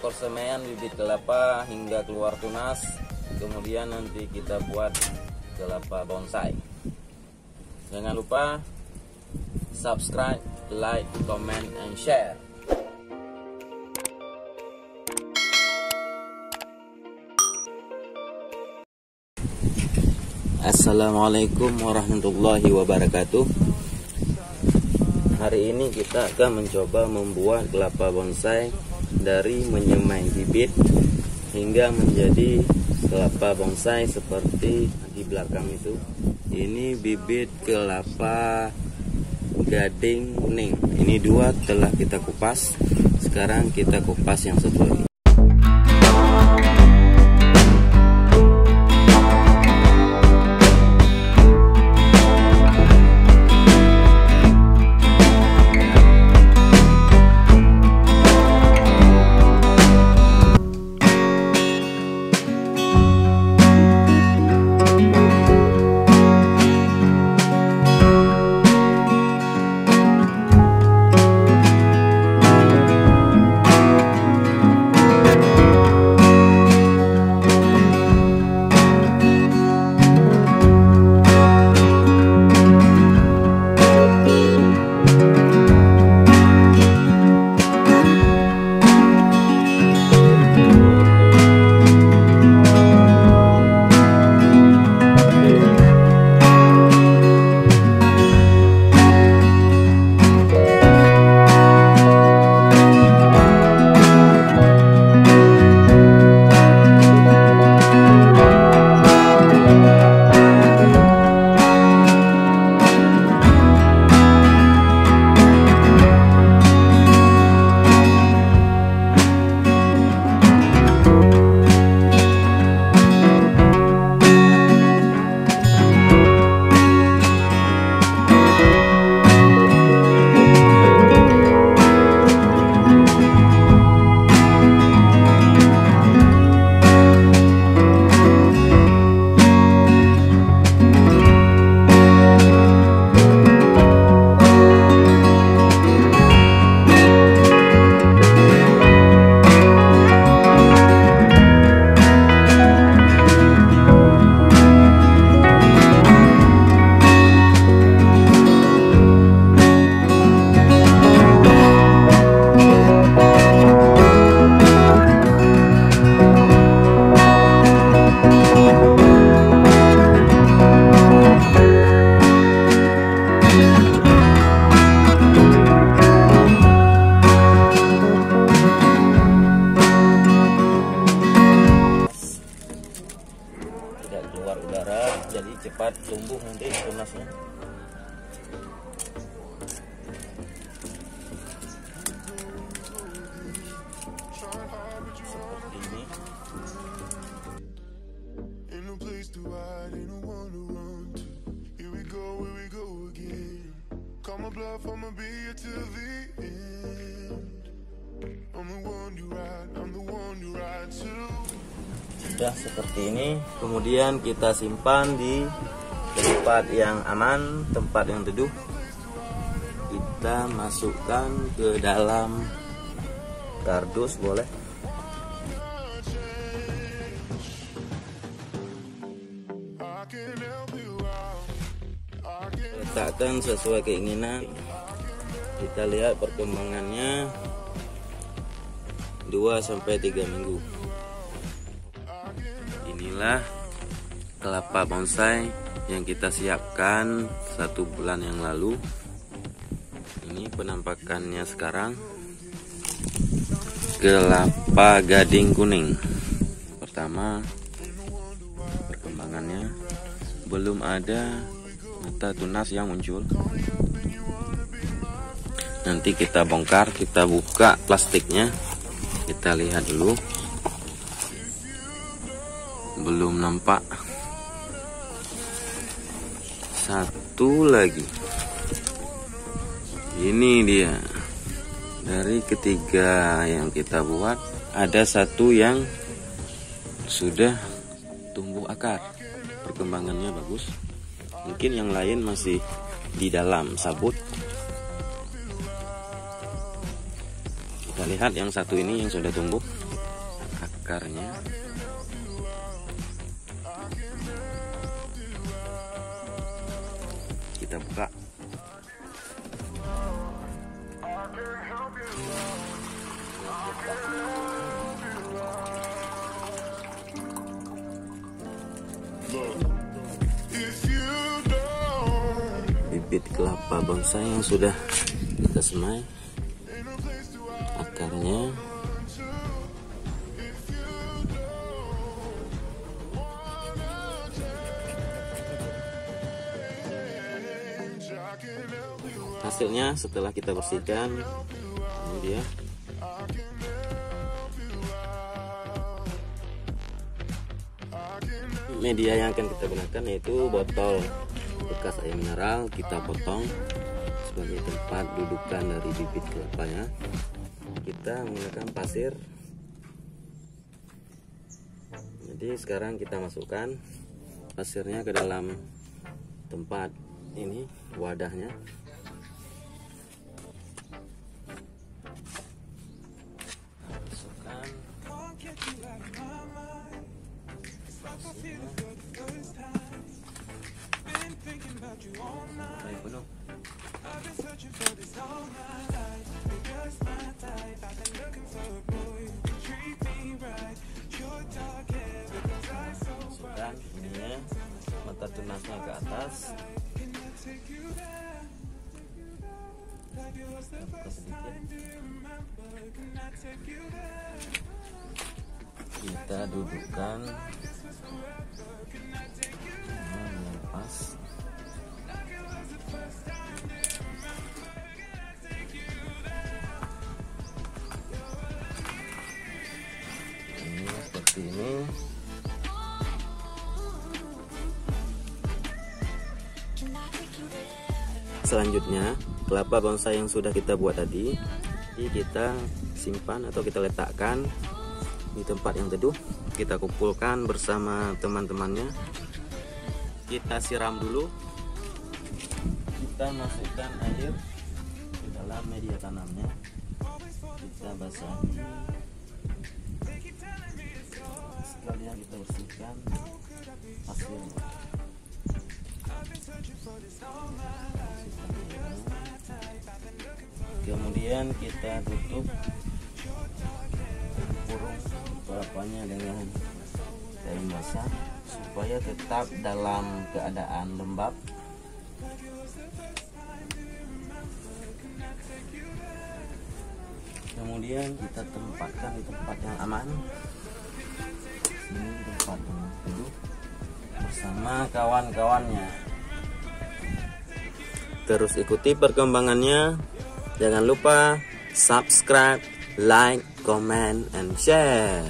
persemaian bibit kelapa hingga keluar tunas. Kemudian nanti kita buat kelapa bonsai. Jangan lupa subscribe, like, comment, and share. Assalamualaikum warahmatullahi wabarakatuh. Hari ini kita akan mencoba membuat kelapa bonsai dari menyemai bibit hingga menjadi kelapa bonsai seperti di belakang itu. Ini bibit kelapa gading kuning. Ini dua telah kita kupas. Sekarang kita kupas yang satu lagi. Keluar udara, jadi cepat tumbuh nanti tunasnya. Seperti ini. Sudah seperti ini, kemudian kita simpan di tempat yang aman, tempat yang teduh. Kita masukkan ke dalam kardus boleh. Letakkan sesuai keinginan. Kita lihat perkembangannya 2-3 minggu. Inilah kelapa bonsai yang kita siapkan 1 bulan yang lalu. Ini penampakannya sekarang. Kelapa gading kuning. Pertama, perkembangannya belum ada mata tunas yang muncul. Nanti kita bongkar, kita buka plastiknya, kita lihat dulu. Belum nampak. Satu lagi. Ini dia. Dari ketiga yang kita buat, ada satu yang sudah tumbuh akar. Perkembangannya bagus. Mungkin yang lain masih di dalam sabut. Kita lihat yang satu ini yang sudah tumbuh. akarnya. Kita buka. Bibit kelapa bonsai yang sudah kita semai akarnya. Hasilnya setelah kita bersihkan, ini dia. Media yang akan kita gunakan yaitu botol bekas air mineral. Kita potong sebagai tempat dudukan dari bibit kelapanya. Kita menggunakan pasir. Jadi sekarang kita masukkan pasirnya ke dalam tempat ini, wadahnya. Masukkan. Sampai penuh. Masukkan ininya, mata tunasnya ke atas. Kita dudukkan yang pas. Ini seperti ini. Selanjutnya kelapa bonsai yang sudah kita buat tadi, kita simpan atau kita letakkan di tempat yang teduh. Kita kumpulkan bersama teman-temannya. Kita siram dulu. Kita masukkan air ke dalam media tanamnya. Kita basahi. Sekalian kita bersihkan pasirnya. Kemudian kita tutup kurung kelapanya dengan kain basah supaya tetap dalam keadaan lembab. Kemudian kita tempatkan di tempat yang aman. Ini tempat yang teduh bersama kawan-kawannya. Terus ikuti perkembangannya. Jangan lupa subscribe, like, comment, and share.